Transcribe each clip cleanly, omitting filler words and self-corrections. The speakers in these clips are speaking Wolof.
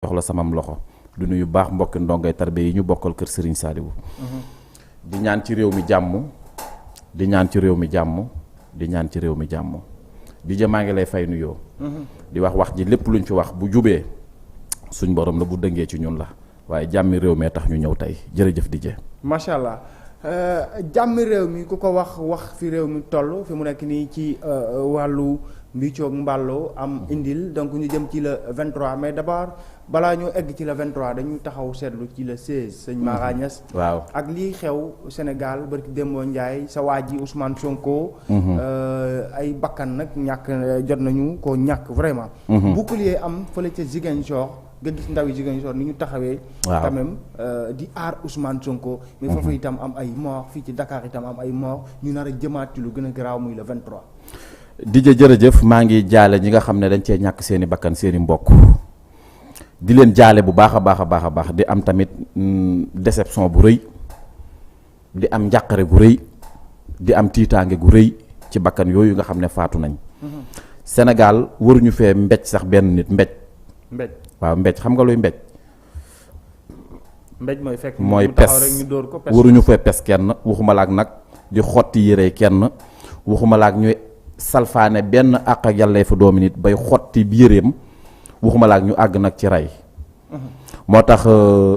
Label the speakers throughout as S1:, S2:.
S1: jox la samam loxo du nuyu baax mbokki ndongay tarbe yi ñu bokkal kër Serigne Saliou di ñaan ci réew mi jàmm di ñaan ci réew mi jàmm di ñaan ci réew mi jàmm di maa ngi lay fay nuyoo di wax ji lépp luñ fi wax bu jubee suñ borom la bu dëngee ci ñun la waaye jàmmi réew mee tax ñu ñëw tey jërëjëf di
S2: macha allah jàmmi réew mi ku ko wax fi réew mi toll fi mu nekk nii ci wàllu mbiccoog mbàlloo am indil donc ñu jëm ci le 23 mais d'abord balaa ñoo egg ci le 23 dañu taxaw seetlu ci le 16 sëñ Mara Niass
S1: waaw ak
S2: lii xew Sénégal barki Dembo Ndiaye sa waa ji Ousmane Sonko ay bakkan nag jot nañu ko ñàkk vraiment bouclier am fële ca Ziguinchor nga gis ndaw yi Ziguinchor ni ñu taxawee quand même di aar Ousmane Sonko mais foofu itam am ay mort fii ci Dakar itam am ay mort ñu nar a jëmaat ci lu gën a garaaw muy le 23
S1: DJ jërëjëf maa ngi jaale ñi nga xam ne dañ cee ñàkk seeni bakkan seeni mbokk di leen jaale bu baax a baax di am tamit déception bu rëy di am njàqare gu rëy di am tiitaange gu rëy ci bakkan yooyu nga xam ne faatu nañ Sénégal waruñu fee mbéj sax benn nit mbéj waaw mbéj xam nga luy mbéj
S2: mooy fekk
S1: mooy pes waruñu fee pes kenn waxuma laak nag di xotti yére kenn waxuma laak ñuy salfaane benn àq ak yàlla fa doomi nit bay xotti yéreem waxuma laak ñu àgg nag ci rey moo tax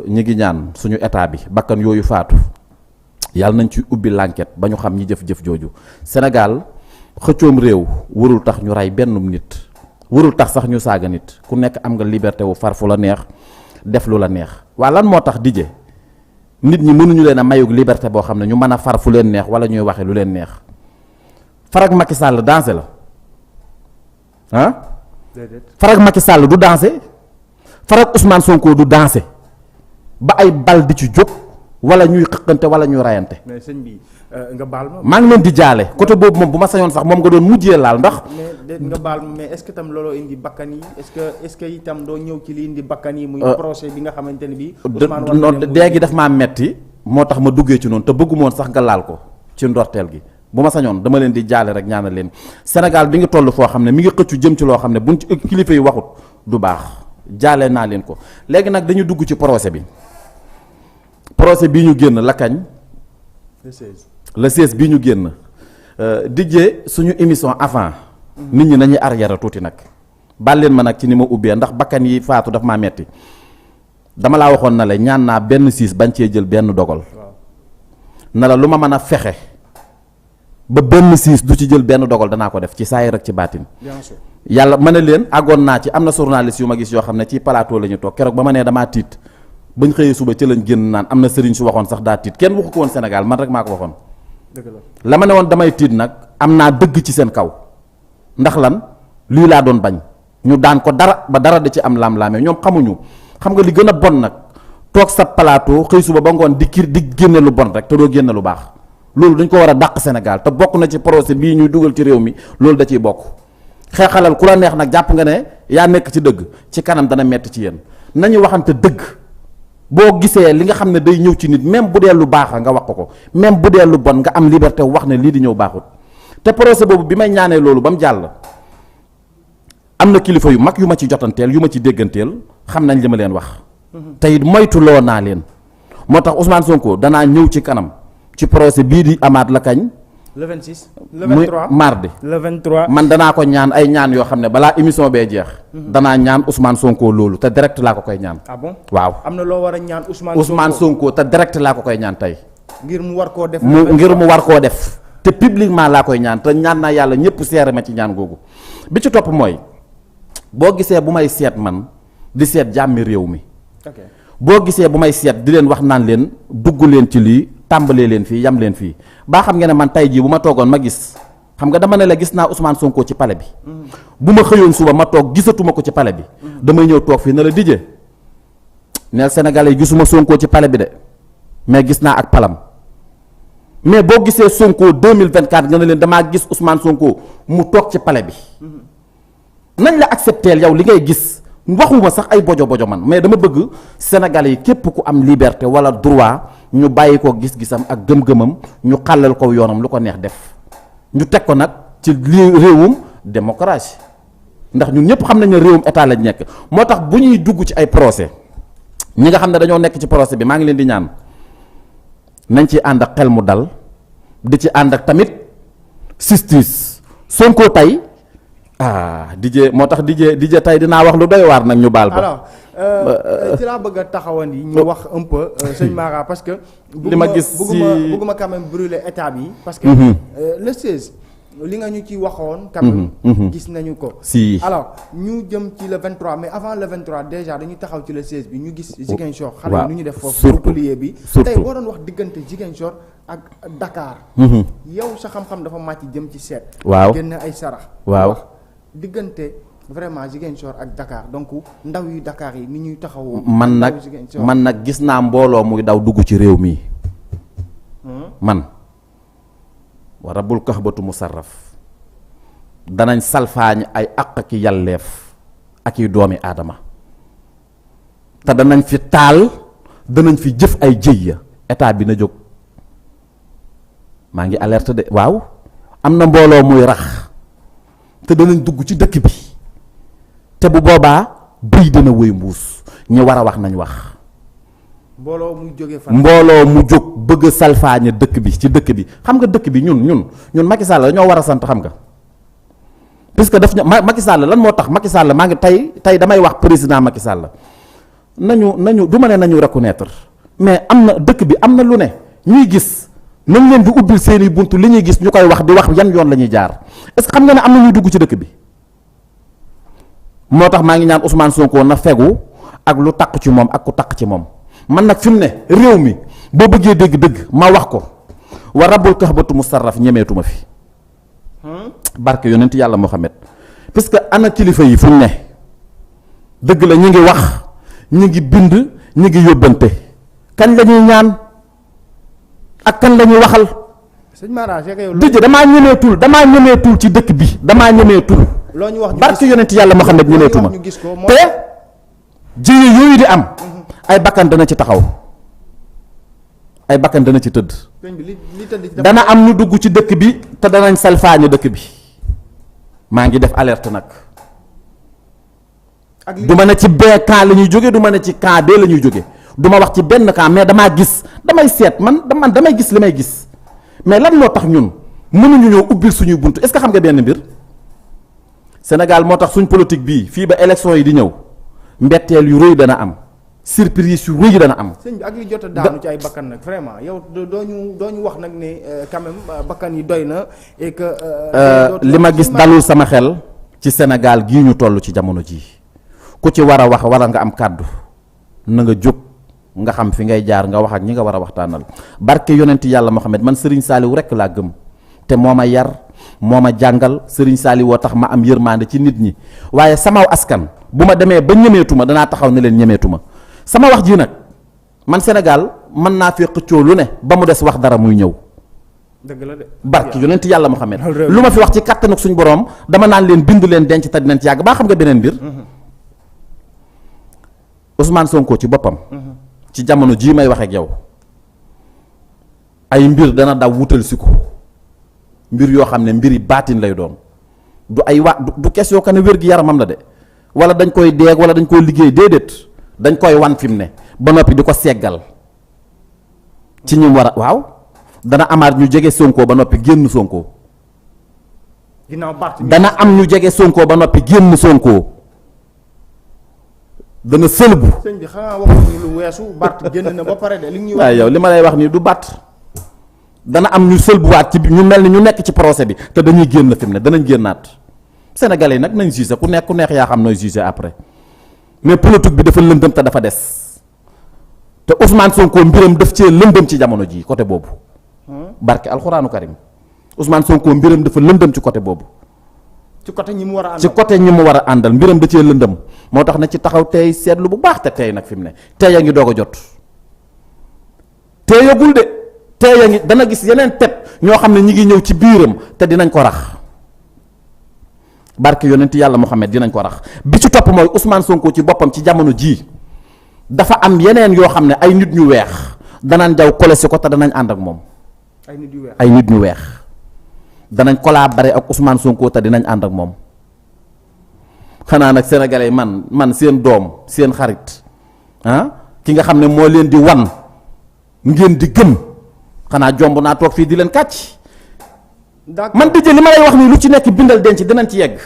S1: ñi ngi ñaan suñu état bi bakkan yooyu faatu yàlla nañ ci ubbi l'enquête ba ñu xam ñi jëf-jëf jooju Sénégal xëccoom réew warul tax ñu rey bennum nit warul tax sax ñu saaga nit ku nekk am nga liberté wu far fu la neex def lu la neex waa lan moo tax DJ nit ñi mënuñu leen a mayug liberté boo xam ne ñu mën a far fu leen neex wala ñuy waxe lu leen neex farag Macky Sall dansé la ah farag Macky Sall du dansé farag Ousmane Sonko du dansé ba ay bal di ci jóg wala ñuy xëqante wala ñuy rayante.
S2: mais sëñ bi nga baal ma.
S1: maa ngi leen di jaale côté boobu moom bu ma sañoon sax moom nga doon mujjee laal ndax.
S2: mais nga baal ma mais est-ce que tam looloo indi bakkan yi est-ce que itam doo ñëw ci li indi bakkan yi. muy procès bi nga xamante ne bii.
S1: Ousmane dee gi daf maa metti moo tax ma duggee ci noonu te bëggu moon sax nga laal ko ci ndorteel gi. bu ma sañoon dama leen di jaale rek ñaanal leen Sénégal bi ngi toll foo xam ne mi ngi xëccu jëm ci loo xam ne buñ ci kilifa yi waxut du baax jaale naa leen ko léegi nag dañu dugg ci procès bii ñu génn la kañ le 16 bii ñu génn dijjee suñu émission avant nit ñi nañuy arrière tuuti nag baal leen ma nag ci ni ma ubbee ndax bakkan yi faatu daf maa metti dama laa waxoon na la ñaan naa benn siis bañ cee jël benn dogal na la lu ma mën a fexe ba benn siis du ci jël benn dogal danaa ko def ci saay rek ci baatin yàlla ma ne leen àggoon naa ci am na journaliste yu ma gis yoo xam ne ci plateau la ñu toog keroog ba ma nee damaa tiit bañ xëyee suba ci lañ génn naan am na sëriñ su waxoon sax daa tiit kenn waxu ko woon Sénégal man rek maa ko waxoon la ma ne woon damay tiit nag am naa dëgg ci seen kaw ndax lan lii laa doon bañ ñu daan ko dara ba dara da ci am laam-laamee ñoom xamuñu xam nga li gën a bon nag toog sa plateau xëy suba ba ngoon di génne lu bon rek te doo génne lu baax loolu dañ ko war a dàq Sénégal te bokk na ci procès bii ñuy dugal ci réew mi loolu da ciy bokk xeexalal ku la neex nag jàpp nga ne yaa nekk ci dëgg ci kanam dana metti ci yéen nañu waxante dëgg boo gisee li nga xam ne day ñëw ci nit même bu dee lu baax nga wax ko même bu dee lu bon nga am liberté wax ne lii di ñëw baaxut te procès boobu bi may ñaanee loolu ba mu jàll am na kilifa yu mag yu ma ci jotanteel yu ma ci dégganteel xam nañ li ma leen wax te it moytuloo naa leen moo tax Ousmane Sonko danaa ñëw ci kanam ci procès bii di amaat la kañ.
S2: le 26 le 23
S1: mardi.
S2: le 23
S1: man danaa ko ñaan ay ñaan yoo xam ne balaa émission bee jeex. danaa ñaan Ousmane Sonko loolu te direct laa ko koy ñaan.
S2: ah bon
S1: waaw
S2: am na loo war a ñaan
S1: Ousmane Sonko te direct laa ko koy ñaan tey.
S2: ngir mu war koo def.
S1: ngir mu war koo def. te publiquement laa koy ñaan te ñaan naa yàlla ñëpp seere ma ci ñaan googu bi ci topp mooy boo gisee bu may seet man di seet jàmmi réew mi. boo gisee bu may seet di leen wax naan leen dugg leen ci lii. tàmbalee leen fii yam leen fii baa xam nga ne man tey jii bu ma toogoon ma gis xam nga dama ne la gis naa Ousmane Sonko ci palais bi bu ma xëyoon suba ma toog gisatuma ko ci palais bi damay ñëw toog fii na la dijee neel Sénégalais yi gisuma Sonko ci palais bi de mais gis naa ak palam mais boo gisee Sonko 2024 nga ne leen damaa gis Ousmane Sonko mu toog ci palais bi nañ la accepteel yow li ngay gis waxuma sax ay bojo man mais dama bëgg Sénégalais yi képp ku am liberté wala droit ñu bàyyi ko gis-gisam ak gëm-gëmam ñu xàllal ko yoonam lu ko neex def ñu teg ko nag ci réewum démocratie ndax ñun ñëpp xam nañ ne réewum état lañ nekk moo tax bu ñuy dugg ci ay procès ñi nga xam ne dañoo nekk ci procès bi maa ngi leen di ñaan nañ ci ànd ak xel mu dal di ci ànd ak tamit justice Sonko tey DJ moo tax DJ tey dinaa wax lu doy waar nag ñu baal ba.
S2: alors ci laa bëgg a taxawandi ñu wax un peu sëñ Mara parce que.
S1: li ma gis si
S2: bëgguma quand même brûler état bi. parce que le 16 li nga ñu ci waxoon. quand même gis nañu ko.
S1: si
S2: alors ñu jëm ci le 23 mais avant le 23 déjà dañu taxaw ci le 16 bi ñu gis. Ziguinchor xale yi nu ñu def foofu. bouclier bi tey boo doon wax diggante Ziguinchor ak Dakar. yow sa xam-xam dafa màcc jëm ci seet.
S1: waaw
S2: génn ay sarax.
S1: waaw
S2: diggante vraiment Ziguinchor ak Dakar donc ndaw yu Dakar yi ni ñuy taxawoo.
S1: man nag gis naa mbooloo muy daw dugg ci réew mi man wa rabbul kahbatu musarraf danañ salfaañ ay àq ak yàlleef ak i doomi aadama te danañ fi taal danañ fi jëf ay jëy ya état bi na jóg maa ngi alerte de waaw am na mbooloo muy rax te danañ dugg ci dëkk bi te bu boobaa bëy dina wëy mbuus ñi war a wax nañ wax.
S2: mbooloo mu jóge fan.
S1: mbooloo mu jóg bëgg a salfaañe dëkk bi ci dëkk bi xam nga dëkk bi ñun Macky Sall dañoo war a sant xam nga puisque daf ñu Macky Sall lan moo tax Macky Sall maa ngi tey damay wax président Macky Sall nañu du ma ne nañu reconnaître mais am na dëkk bi am na lu ne ñuy gis nañ leen di ubbil seeni buntu li ñuy gis ñu koy wax di wax yan yoon la ñuy jaar est-ce que xam nga ne am na ñuy dugg ci dëkk bi moo tax maa ngi ñaan Ousmane Sonko na fegu ak lu taq ci moom ak ku taq ci moom man nag fi mu ne réew mi boo bëggee dégg-dëgg ma wax ko wa rabbul kahbatu musarraf ñemeetuma fi barke yonent yàlla Muhammad parce que ana kilifa yi fu ñu ne dëgg la ñu ngi wax ñu ngi bind ñu ngi yóbbante kañ la ñuy ñaan ak kan la ñuy waxal.
S2: sëñ Mara
S1: dëgg damaa ñemeetul ci dëkk bi damaa ñemeetul.
S2: loo ñu wax
S1: barke yonent yàlla Muhammad ñemeetuma te jiye yooyu di am. ay bakkan dana ci taxaw ay bakkan dana ci tëdd. dana am ñu dugg ci dëkk bi te danañ salfaañe dëkk bi maa ngi def alerte nag. du ma ne ci bee camp la ñuy jóge du ma ne ci camp bee la ñuy jóge du ma wax ci benn camp mais damaa gis damay seet man damay gis li may gis mais lan moo tax ñun mënuñu ñëw ubbil suñuy bunt est-ce que xam nga benn mbir Sénégal moo tax suñ politique bii fii ba élection yi di ñëw mbetteel yu rëy dana am. surprise yu rëy dana am.
S2: sëñ bi ak li jot a daanu ci ay bakkan nag vraiment yow doo ñu wax nag ne quand même bakkan yi doy na et que.
S1: li ma gis dalul sama xel ci Sénégal gii ñu toll ci jamono jii ku ci war a wax war a nga am kàddu na nga jóg nga xam fi ngay jaar nga wax ak ñi nga war a waxtaanal barke yonent yàlla Muhammad man Serigne Saliou rekk laa gëm te moo ma yar moo ma jàngal Serigne Saliou woo tax ma am yërmande ci nit ñi waaye sama askan bu ma demee ba ñemeetuma danaa taxaw ne leen ñemeetuma. sama wax ji nag man Sénégal mën naa fee xëccoo lu ne ba mu des wax dara muy ñëw.
S2: dëgg la de.
S1: barki yonent yàlla Muhammad lu ma fi wax ci kàttan ak suñu borom dama naan leen bindu leen denc te dinañ ci yàgg baa xam nga beneen mbir. Ousmane Sonko ci boppam. ci jamono jii may wax ak yow ay mbir dana daw wutal si ko mbir yoo xam ne mbiri baatin lay doon du ay du question que ne wér gi yaramam la de wala dañ koy deeg wala dañ koy liggéey déedéet. dañ koy wan fi mu ne ba noppi di ko seggal ci ñi war a waaw dana amaat ñu jege Sonko ba noppi génn Sonko. dana am ñu jege Sonko ba noppi génn Sonko dana sëlbu.
S2: sëñ bi xanaa waxuñu lu weesu Bart génn na ba pare de li ñuy wax.
S1: waaye yow li ma lay wax nii du Bart dana am ñu sëlbuwaat ci ñu mel ni ñu nekk ci procès bi te dañuy génn fi mu ne danañ génnaat Sénégalais yi nag nañ jugé ku neex yaa xam nooy jugé après. mais politique bi dafa lëndëm te dafa des te Ousmane Sonko mbiram daf cee lëndëm ci jamono ji côté boobu barke alxuraanu karim Ousmane Sonko mbiram dafa lëndëm ci côté boobu.
S2: ci côté ñi mu war a àndal
S1: ci côté ñi mu war a àndal mbiram da cee lëndëm moo tax na ci taxaw tey seetlu bu baax te tey nag fi mu ne tey a ngi doog a jot teeyagul de tey a ngi dana gis yeneen teb ñoo xam ne ñi ngi ñëw ci biiram te dinañ ko rax. barke yonent yàlla Muhammad dinañ ko rax bi ci topp mooy Ousmane Sonko ci boppam ci jamono jii dafa am yeneen yoo xam ne ay nit ñu weex danañ jaw kolesi ko te danañ ànd ak moom. ay nit ñu weex danañ collaborer ak Ousmane Sonko te dinañ ànd ak moom xanaa nag sénégalais man seen doom seen xarit ki nga xam ne moo leen di wan ngeen di gëm xanaa jomb naa toog fii di leen kàcc.
S2: d'accord
S1: man Didier li ma lay wax nii lu ci nekk bindal denc dinañ ci yegg.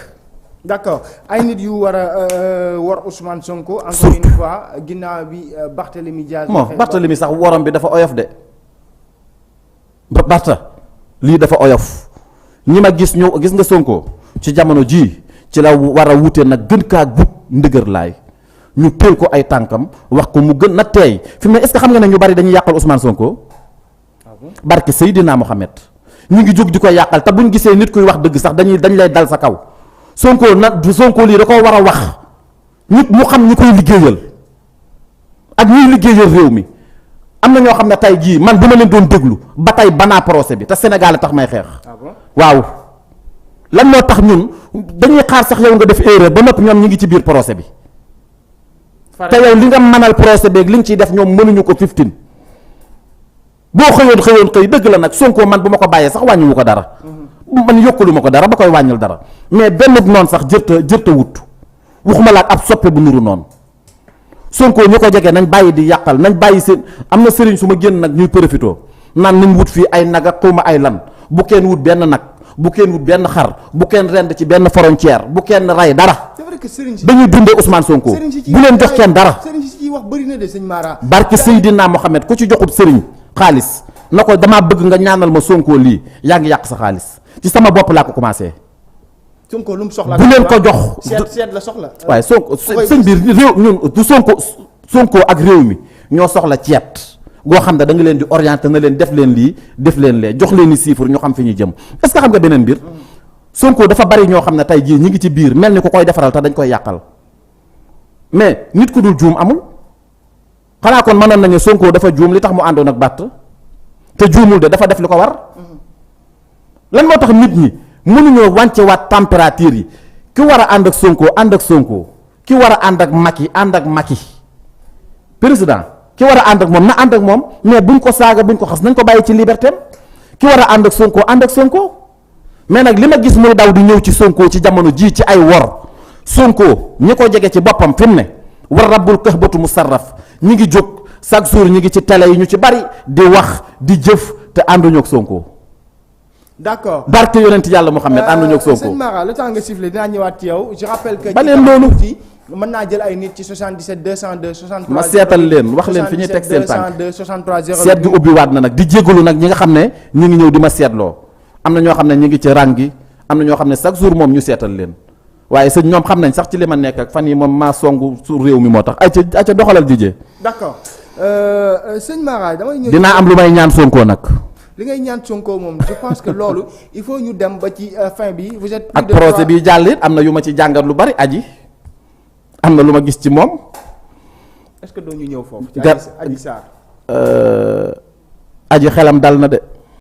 S2: d'accord ay nit yu war a war Ousmane Sonko. encore une fois ginnaaw bi Barthélémy Diaz.
S1: bon Barthélémy sax worom bi dafa oyof de Barta lii dafa oyof ñi ma gis ñu gis nga Sonko ci jamono jii ci la war a wute nag gën kaa gut ndëgër laay ñu teel ko ay tànkam wax ko mu gën na teey fi mu ne est-ce que xam nga ne ñu bari dañuy yàqal Ousmane Sonko. barke Seydina Mohamed ñu ngi jóg di ko yàqal te buñ gisee nit kuy wax dëgg sax dañ lay dal sa kaw Sonko Sonko lii da koo war a wax nit mu xam ñi koy liggéeyal ak ñuy liggéeyal réew mi am na ñoo xam ne tey jii man bu ma leen doon déglu ba tey banaa procès bi te Sénégal a tax may xeex. waaw lan moo tax ñun dañuy xaar sax yow nga def erreur ba noppi ñoom ñi ngi ci biir procès bi te yow li nga mënal procès beeg li nga ciy def ñoom mënuñu ko 15 boo xëyoon xëy dëgg la nag Sonko man bu ma ko bàyyee sax wàññiwu ko dara man yokkalu ma ko dara ba koy wàññil dara mais benn noonu sax jërta wut waxuma la ak ab soppe bu nuru noonu Sonko ñu ko jege nañ bàyyi di yàqal nañ bàyyi seen am na sëriñ su ma génn nag ñuy profitoo naan nañ wut fii ay nag ak xawma ay lan bu kenn wut benn nag bu kenn wut benn xar bu kenn rend ci benn frontière bu kenn rey dara.
S2: c'est vrai que sëriñ si
S1: dañuy dundee Ousmane Sonko bu leen jox kenn dara.
S2: sëriñ si ci wax bëri na de sëñ Mara.
S1: barke Seydina Mohamed ku ci joxub sëriñ xaalis na ko damaa bëgg nga ñaanal ma Sonko lii yaa ngi yàq sa xaalis ci sama bopp laa ko commencé.
S2: Sonko lu mu soxla
S1: bu leen ko jox
S2: seet la soxla.
S1: waaye Sonko sëñ bi réew ñun du Sonko ak réew mi ñoo soxla ceet goo xam ne da nga leen di orienté na leen def leen lii def leen lee jox leen ni chiffre ñu xam fi ñu jëm est-ce que xam nga beneen mbir Sonko dafa bari ñoo xam ne tey jii ñi ngi ci biir mel ni ku koy defaral te dañ koy yàqal mais nit ku dul juum amul xanaa kon mënoon nañu Sonko dafa juum li tax mu àndoon ak Barth te juumul de dafa def li ko war lan moo tax nit ñi mënuñoo wànce waat température yi ki war a ànd ak Sonko ki war a ànd ak Macky président ki war a ànd ak moom na ànd ak moom mais buñ ko saaga buñ ko xas nañ ko bàyyi ci liberté ki war a ànd ak Sonko mais nag li ma gis muy daw di ñëw ci Sonko ci jamono ji ci ay wor Sonko ñi ko jege ci boppam fi mu ne war rabbul kahbatu musarraf ñi ngi jóg chaque jour ñi ngi ci télé yi ñu ci bari di wax di jëf te ànduñu ak Sonko.
S2: d'accord
S1: barke yonent yàlla Muhammad ànduñu ak Sonko.
S2: sëñ Mara le temps nga sifflé dinaa ñëwaat ci yow je rappelle que.
S1: ba leen loolu
S2: mën naa jël ay nit ci 77 202 63.
S1: ma seetal leen wax leen fi ñuy teg seen tànk
S2: 202 63 0.
S1: seet gi ubbi waat na nag di jégalu nag ñi nga xam ne ñu ngi ñëw di ma seetloo am na ñoo xam ne ñu ngi ci rang gi am na ñoo xam ne chaque jour moom ñu seetal leen waaye sëñ ñoom xam nañ sax ci li ma nekk ak fan yi moom maa songu su réew mi moo tax ay ca doxalal dijee.
S2: d'accord sëñ Mara damay ñëw.
S1: dinaa am lu may ñaan Sonko nag.
S2: li ngay ñaan Sonko moom je pense que loolu il faut ñu dem ba ci fin bi. vous êtes plus
S1: ak
S2: de
S1: projet bi jàll it am na yu ma ci jàngat lu bari aji am na lu ma gis ci moom.
S2: est-ce que doo ñu ñëw foofu. ci
S1: Aji Sarr. aji xelam dal na de.